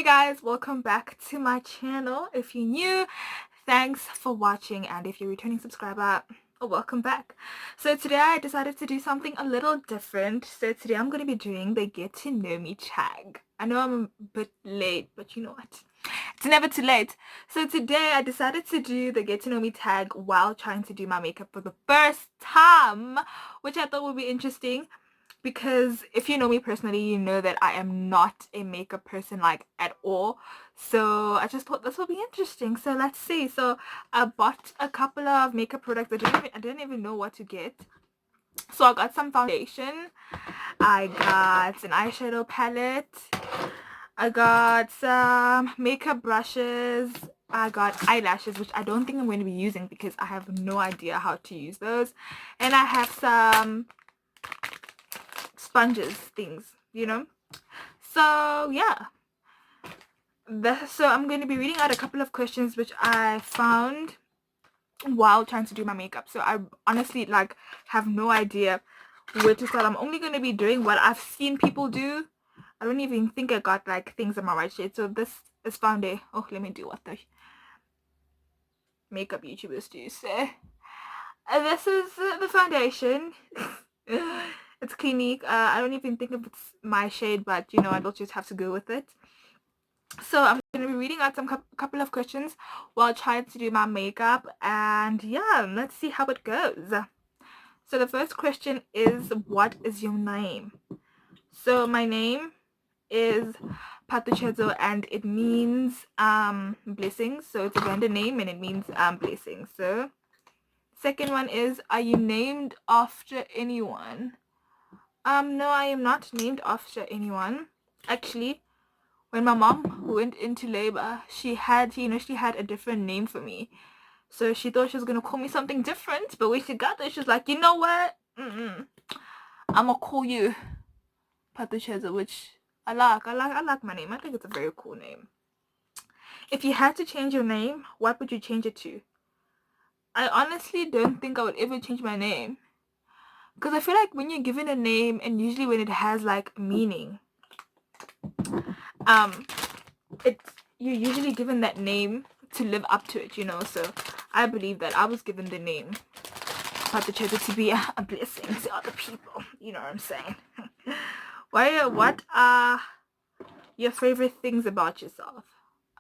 guys, welcome back to my channel. If you're new, thanks for watching, and if you're a returning subscriber, welcome back. So today I decided to do something a little different. So today I'm going to be doing the get to know me tag. I know I'm a bit late, but you know what? It's never too late. So today I decided to do the get to know me tag while trying to do my makeup for the first time, which I thought would be interesting. Because if you know me personally, you know that I am not a makeup person like at all. So I just thought this would be interesting. So let's see. So I bought a couple of makeup products. I didn't even know what to get. So I got some foundation. I got an eyeshadow palette. I got some makeup brushes. I got eyelashes, which I don't think I'm going to be using because I have no idea how to use those. And I have some sponges things, so yeah, so I'm going to be reading out a couple of questions which I found while trying to do my makeup. So I honestly have no idea where to start. I'm only going to be doing what I've seen people do. I don't even think I got things in my right shade. So this is foundation. Oh, let me do what the makeup YouTubers do. So this is the foundation. It's Clinique. I don't even think if it's my shade, but I don't just have to go with it. So I'm going to be reading out some couple of questions while trying to do my makeup, and yeah, let's see how it goes. So the first question is, what is your name? So my name is Patuchezo, and it means blessings. So it's a random name and it means blessings. So second one is, are you named after anyone? No, I am not named after anyone. Actually, when my mom went into labor, she had a different name for me. So she thought she was gonna call me something different, but when she got there, she was like, you know what? I'm gonna call you Patucheza, which I like my name. I think it's a very cool name. If you had to change your name, what would you change it to? I honestly don't think I would ever change my name. Because I feel like when you're given a name, and usually when it has meaning, you're usually given that name to live up to it, so I believe that I was given the name Patucheza to be a blessing to other people, you know what I'm saying. What are your favorite things about yourself?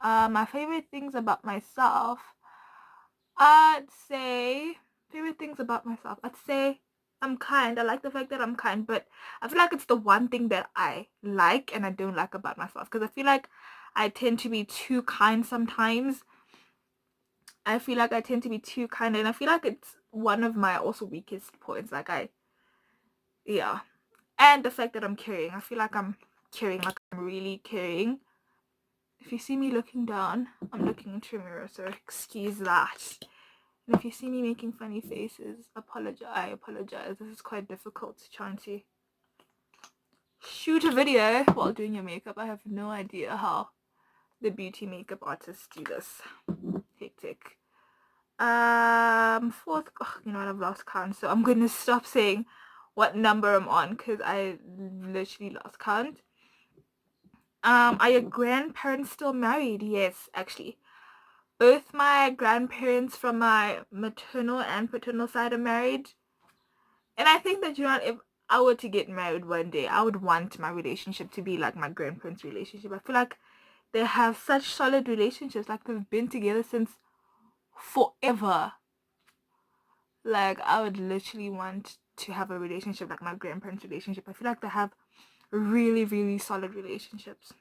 My favorite things about myself, I'd say I'm kind. I like the fact that I'm kind, but I feel like it's the one thing that I like and I don't like about myself, because I feel like I tend to be too kind sometimes. I feel like I tend to be too kind, and I feel like it's one of my also weakest points. Yeah. And the fact that I'm caring. I feel like I'm caring, like I'm really caring. If you see me looking down, I'm looking into a mirror, so excuse that. And if you see me making funny faces, I apologize. This is quite difficult trying to shoot a video while doing your makeup. I have no idea how the beauty makeup artists do this. Hectic. Fourth, you know what, I've lost count, so I'm gonna stop saying what number I'm on because I literally lost count. Are your grandparents still married? Yes, actually. Both my grandparents from my maternal and paternal side are married. And I think that, if I were to get married one day, I would want my relationship to be like my grandparents' relationship. I feel like they have such solid relationships. Like, they've been together since forever. Like, I would literally want to have a relationship like my grandparents' relationship. I feel like they have really, really solid relationships.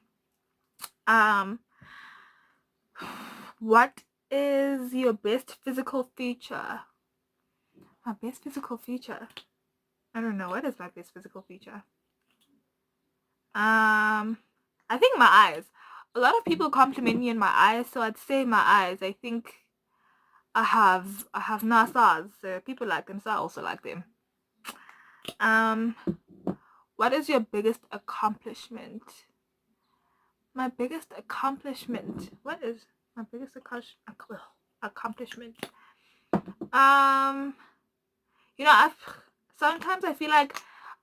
What is your best physical feature? My best physical feature? I don't know. What is my best physical feature? I think my eyes. A lot of people compliment me on my eyes, so I'd say my eyes. I think I have nice eyes, so people like them, so I also like them. What is your biggest accomplishment? My biggest accomplishment. What is my biggest accomplishment? Sometimes I feel like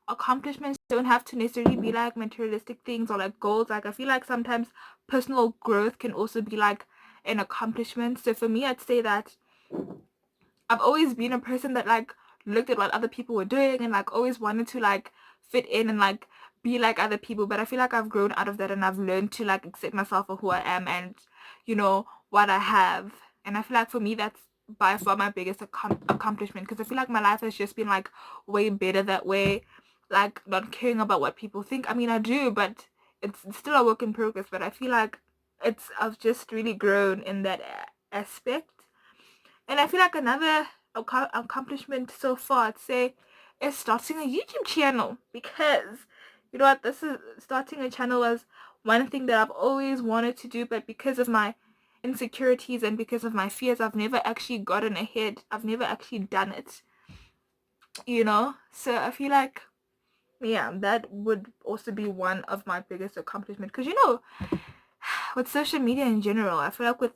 accomplishments don't have to necessarily be like materialistic things or like goals. Like I feel like sometimes personal growth can also be like an accomplishment. So for me, I'd say that I've always been a person that like looked at what other people were doing and like always wanted to like fit in and like be like other people. But I feel like I've grown out of that and I've learned to like accept myself for who I am and what I have. And I feel like for me that's by far my biggest accomplishment, because I feel like my life has just been like way better that way, like not caring about what people think. I mean, I do, but it's still a work in progress. But I feel like I've just really grown in that aspect. And I feel like another accomplishment so far, I'd say, is starting a YouTube channel, because you know what, this is starting a channel was one thing that I've always wanted to do, but because of my insecurities and because of my fears, I've never actually gotten ahead. I've never actually done it, So I feel like, yeah, that would also be one of my biggest accomplishments, because with social media in general, I feel like with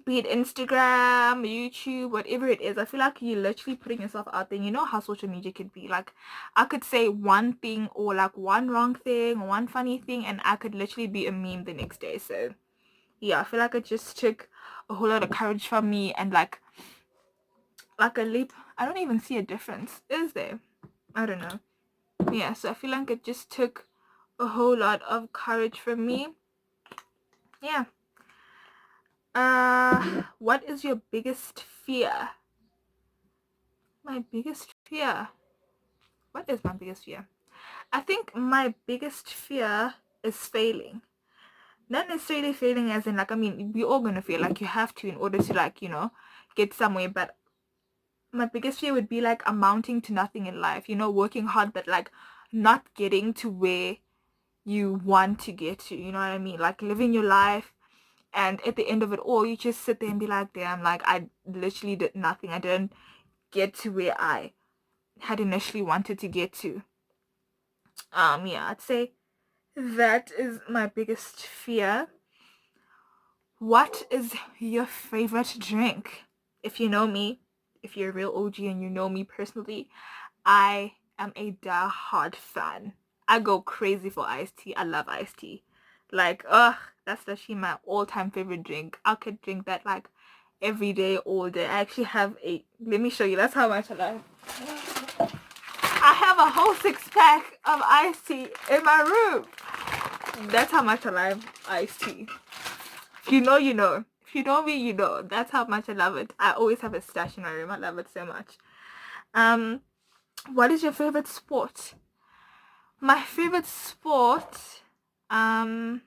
be it Instagram, YouTube, whatever it is, I feel like you're literally putting yourself out there. You know how social media could be. Like, I could say one thing or like one wrong thing, one funny thing, and I could literally be a meme the next day. So, yeah, I feel like it just took a whole lot of courage from me and like a leap. I don't even see a difference. Is there? I don't know. Yeah, so I feel like it just took a whole lot of courage from me. Yeah. What is your biggest fear? My biggest fear. What is my biggest fear? I think my biggest fear is failing. Not necessarily failing as in like, I mean, we're all gonna fail. Like you have to in order to like, get somewhere. But my biggest fear would be like amounting to nothing in life. Working hard but like not getting to where you want to get to. You know what I mean? Like living your life, and at the end of it all, you just sit there and be like, damn, like I literally did nothing. I didn't get to where I had initially wanted to get to. Yeah, I'd say that is my biggest fear. What is your favorite drink? If you know me, if you're a real OG and you know me personally, I am a die-hard fan. I go crazy for iced tea. I love iced tea. Like, that's actually my all-time favorite drink. I could drink that like every day, all day. I actually have let me show you. That's how much I love. I have a whole 6-pack of iced tea in my room. That's how much I love iced tea. If you know, you know. If you know me, you know. That's how much I love it. I always have a stash in my room. I love it so much. What is your favorite sport? My favorite sport, um,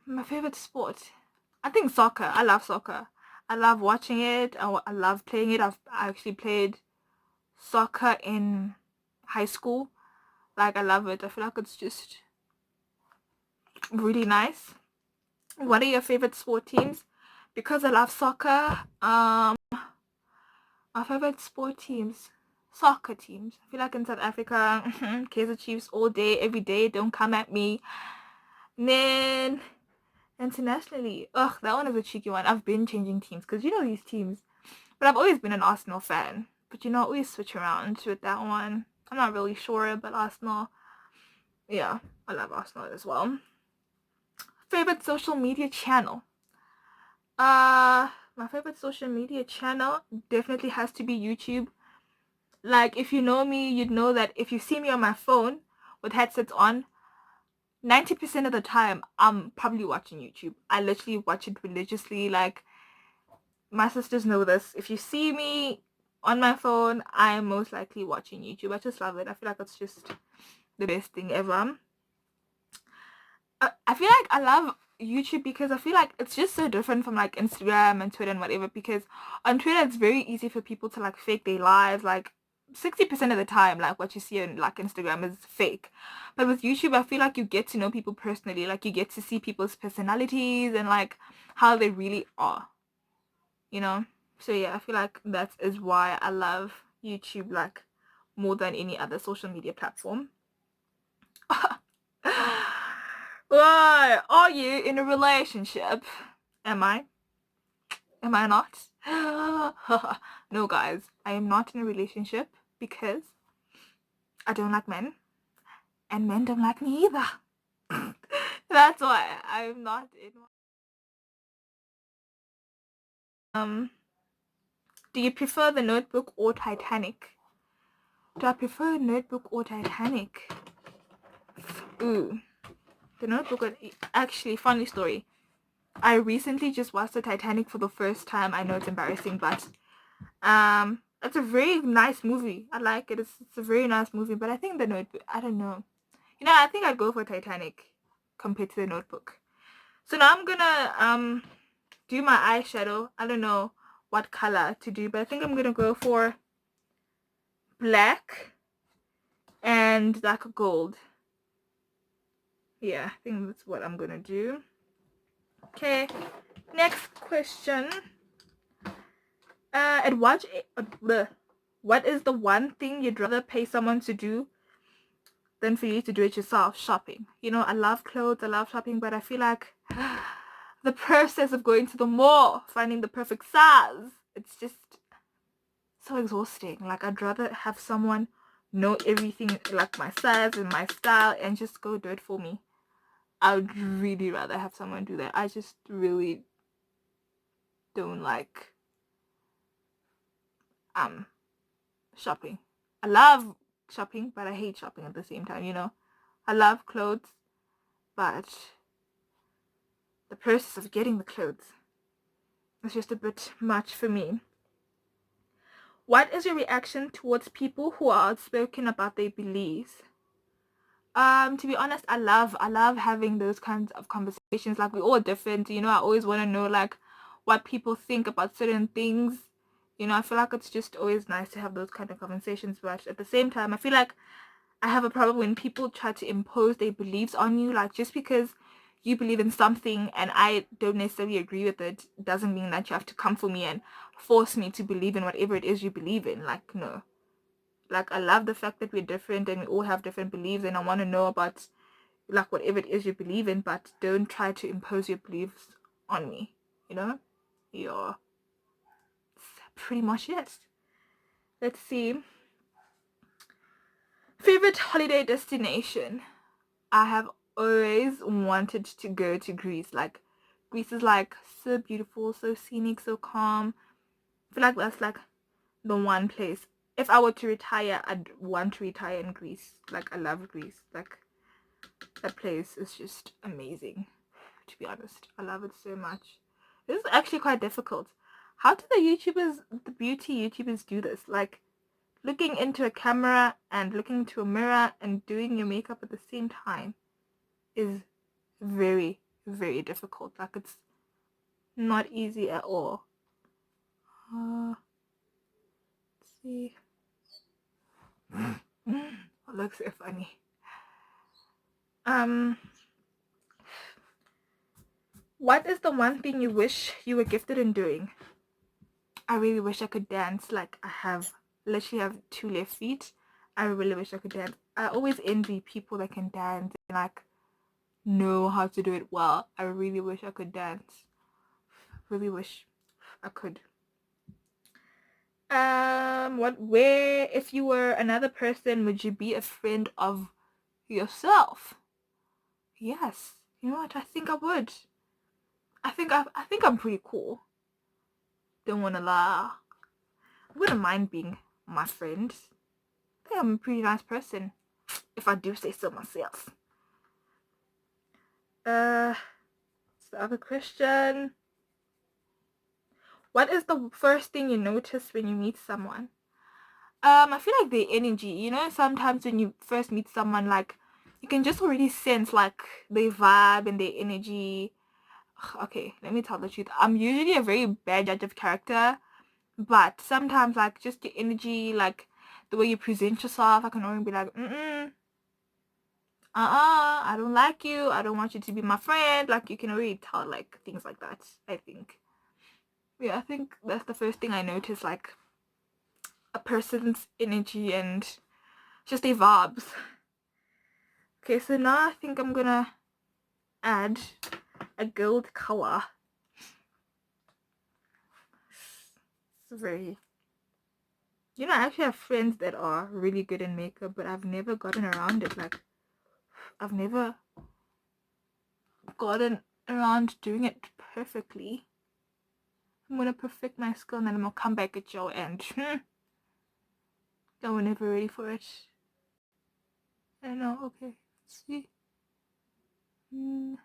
I think soccer. I love soccer. I love watching it. I love playing it. I actually played soccer in high school. Like, I love it. I feel like it's just really nice. What are your favorite sport teams? Because I love soccer, my favorite sport teams, soccer teams. I feel like in South Africa, Kaizer Chiefs all day, every day. Don't come at me. And then internationally, ugh, that one is a tricky one. I've been changing teams because these teams, but I've always been an Arsenal fan. But I always switch around with that one. I'm not really sure, but Arsenal, yeah, I love Arsenal as well. Favorite social media channel? My favorite social media channel definitely has to be YouTube. Like, if you know me, you'd know that if you see me on my phone with headsets on, 90% of the time, I'm probably watching YouTube. I literally watch it religiously. Like, my sisters know this. If you see me on my phone, I am most likely watching YouTube. I just love it. I feel like it's just the best thing ever. I feel like I love YouTube because I feel like it's just so different from like Instagram and Twitter and whatever, because on Twitter it's very easy for people to like fake their lives, like 60% of the time, like what you see on like Instagram is fake. But with YouTube, I feel like you get to know people personally, like you get to see people's personalities and like how they really are, you know? So yeah, I feel like that is why I love YouTube like more than any other social media platform. Why are you in a relationship? Am I? Am I not? No, guys, I am not in a relationship because I don't like men, and men don't like me either. That's why I'm not in one. Do you prefer The Notebook or Titanic? Do I prefer Notebook or Titanic? Ooh, The Notebook. Actually, funny story. I recently just watched the Titanic for the first time. I know it's embarrassing, but it's a very nice movie. I like it. It's a very nice movie, but I think The Notebook, I don't know. I think I'd go for Titanic compared to The Notebook. So now I'm gonna do my eyeshadow. I don't know what color to do, but I think I'm gonna go for black and like gold. Yeah, I think that's what I'm gonna do. Okay, next question. What is the one thing you'd rather pay someone to do than for you to do it yourself? Shopping. I love clothes, I love shopping, but I feel like the process of going to the mall, finding the perfect size, it's just so exhausting. Like, I'd rather have someone know everything, like my size and my style, and just go do it for me. I would really rather have someone do that. I just really don't like shopping. I love shopping, but I hate shopping at the same time. I love clothes, but the process of getting the clothes is just a bit much for me. What is your reaction towards people who are outspoken about their beliefs? To be honest, I love having those kinds of conversations. Like, we're all different. I always want to know like what people think about certain things. I feel like it's just always nice to have those kind of conversations, but at the same time, I feel like I have a problem when people try to impose their beliefs on you. Like, just because you believe in something and I don't necessarily agree with it doesn't mean that you have to come for me and force me to believe in whatever it is you believe in. Like, no. Like, I love the fact that we're different and we all have different beliefs, and I want to know about like whatever it is you believe in, but don't try to impose your beliefs on me. Yeah, pretty much it. Let's see. Favorite holiday destination? I have always wanted to go to Greece. Like, Greece is like so beautiful, so scenic, so calm. I feel like that's like the one place. If I were to retire, I'd want to retire in Greece. Like, I love Greece. Like, that place is just amazing, to be honest. I love it so much. This is actually quite difficult. How do the beauty YouTubers do this? Like, looking into a camera and looking into a mirror and doing your makeup at the same time is very, very difficult. Like, it's not easy at all. Let's see. It looks so funny. What is the one thing you wish you were gifted in doing? I really wish I could dance. Like, I literally have 2 left feet. I really wish I could dance. I always envy people that can dance and like know how to do it well. I really wish I could dance. Really wish I could. Where, if you were another person, would you be a friend of yourself? Yes. You know what? I think I would. I think I'm pretty cool. Don't wanna lie. I wouldn't mind being my friend. I think I'm a pretty nice person, if I do say so myself. The other question. What is the first thing you notice when you meet someone? I feel like their energy. Sometimes when you first meet someone, like, you can just already sense like their vibe and their energy. Okay, let me tell the truth. I'm usually a very bad judge of character, but sometimes like just your energy, like the way you present yourself, I can already be like, I don't like you. I don't want you to be my friend. Like, you can already tell like things like that, I think. Yeah, I think that's the first thing I notice, like a person's energy and just their vibes. Okay, so now I think I'm gonna add a gold color. It's very You know, I actually have friends that are really good in makeup, but I've never gotten around it. Like, I've never gotten around doing it perfectly. I'm gonna perfect my skill and then I'm gonna come back at y'all and I was never ready for it. I don't know. Okay, let's see. Hmm.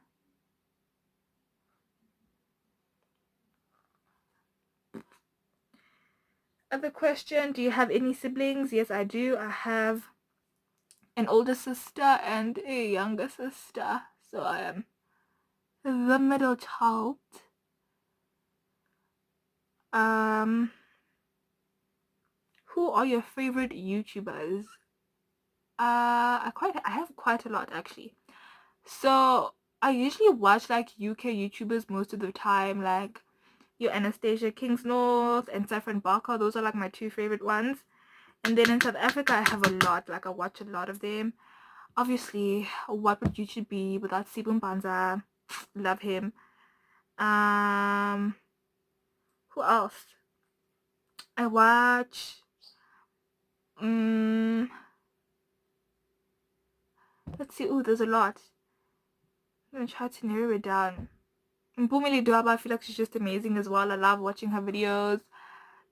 Other question: do you have any siblings? Yes, I do. I have an older sister and a younger sister, so I am the middle child. Um, who are your favorite YouTubers? I have quite a lot actually. So I usually watch like UK YouTubers most of the time, like your Anastasia Kingsnorth and Saffron Barker. Those are like my two favorite ones. And then in South Africa, I have a lot. Like I watch a lot of them. Obviously, what would YouTube be without Sibum Banza? Love him. Who else? I watch. Um, let's see. Ooh, there's a lot. I'm gonna try to narrow it down. Mpumile Duaba, I feel like she's just amazing as well. I love watching her videos.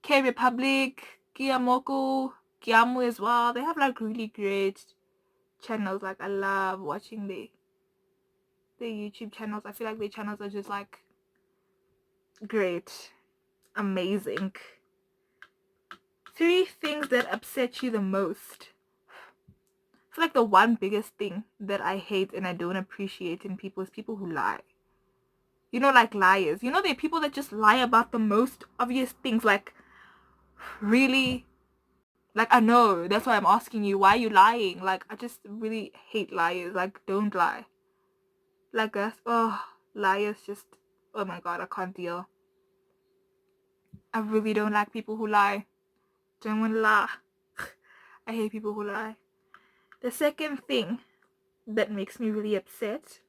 K Republic, Kiamoko, Kiamu as well. They have like really great channels. Like I love watching their YouTube channels. I feel like their channels are just like great, amazing. 3 things that upset you the most. I feel like the one biggest thing that I hate and I don't appreciate in people is people who lie. You know, like liars. You know, there are people that just lie about the most obvious things. Like, really? Like, I know. That's why I'm asking you. Why are you lying? Like, I just really hate liars. Like, don't lie. Like, liars just... Oh my god, I can't deal. I really don't like people who lie. Don't want to lie. I hate people who lie. The second thing that makes me really upset...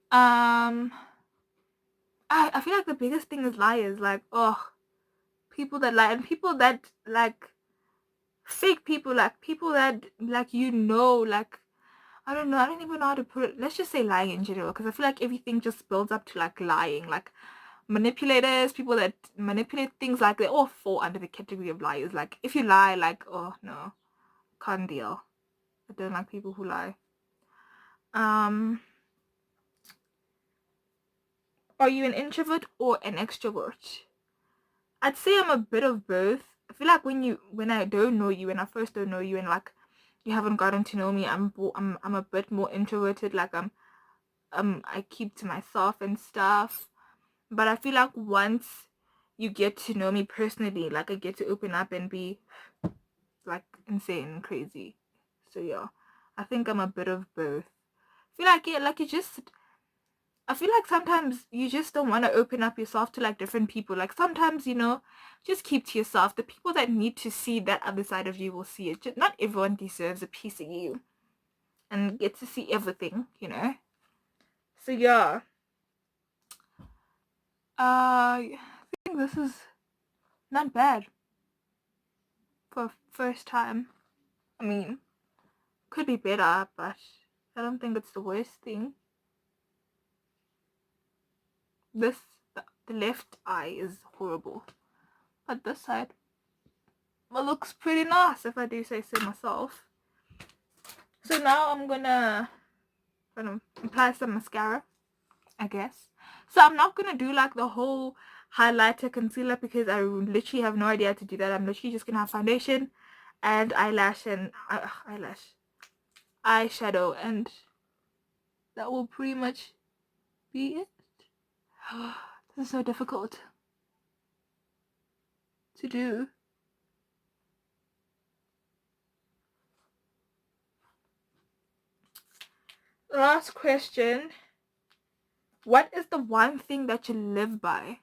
I feel like the biggest thing is liars. Like, people that lie and people that like fake people, like people that like like I don't know, I don't even know how to put it. Let's just say lying in general, because I feel like everything just builds up to like lying. Like manipulators, people that manipulate things, like they all fall under the category of liars. Like if you lie, like, oh no, can't deal. I don't like people who lie. Are you an introvert or an extrovert? I'd say I'm a bit of both. I feel like when I don't know you, when I first don't know you, and like you haven't gotten to know me, I'm a bit more introverted. Like I keep to myself and stuff. But I feel like once you get to know me personally, like I get to open up and be like insane and crazy. So yeah, I think I'm a bit of both. I feel like I feel like sometimes you just don't want to open up yourself to like different people. Like sometimes, just keep to yourself. The people that need to see that other side of you will see it. Not everyone deserves a piece of you and get to see everything. So yeah. I think this is not bad for first time. I mean, could be better, but I don't think it's the worst thing. This, the left eye is horrible, but this side, well, looks pretty nice if I do say so myself. So now I'm gonna apply some mascara, I guess. So I'm not gonna do like the whole highlighter concealer because I literally have no idea how to do that. I'm literally just gonna have foundation and eyelash and eyeshadow, and that will pretty much be it. This is so difficult to do. Last question. What is the one thing that you live by?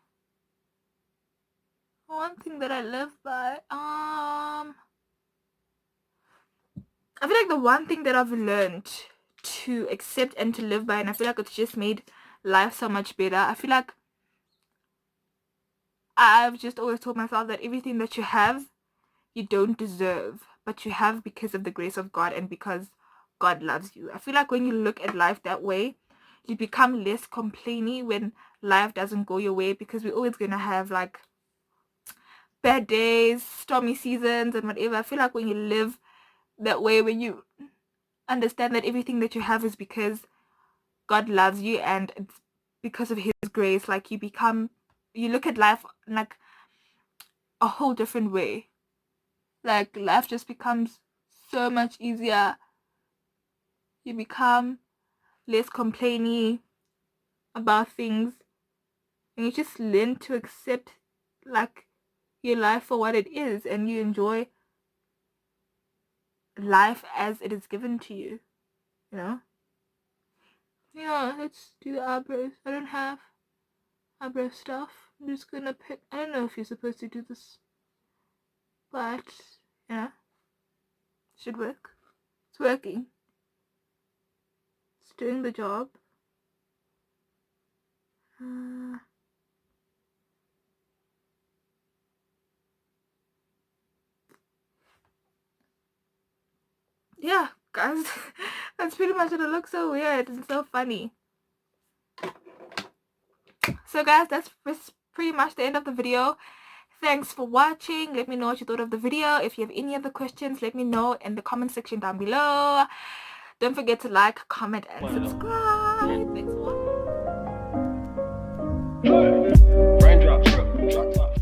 One thing that I live by. I feel like the one thing that I've learned to accept and to live by, and I feel like it's just made life so much better. I feel like I've just always told myself that everything that you have, you don't deserve, but you have because of the grace of God and because God loves you. I feel like when you look at life that way, you become less complaining when life doesn't go your way, because we're always gonna have like bad days, stormy seasons, and whatever. I feel like when you live that way, when you understand that everything that you have is because God loves you and it's because of His grace, like you look at life like a whole different way. Like life just becomes so much easier. You become less complaining about things, and you just learn to accept like your life for what it is, and you enjoy life as it is given to you, you know? Yeah, let's do the eyebrows. I don't have eyebrow stuff. I'm just gonna pick, I don't know if you're supposed to do this, but yeah, should work. It's working. It's doing the job. Yeah, guys, that's pretty much it. It looks so weird and so funny. So guys, that's pretty much the end of the video. Thanks for watching. Let me know what you thought of the video. If you have any other questions, let me know in the comment section down below. Don't forget to like, comment, and subscribe. Thanks for watching. Raindrops, drop top.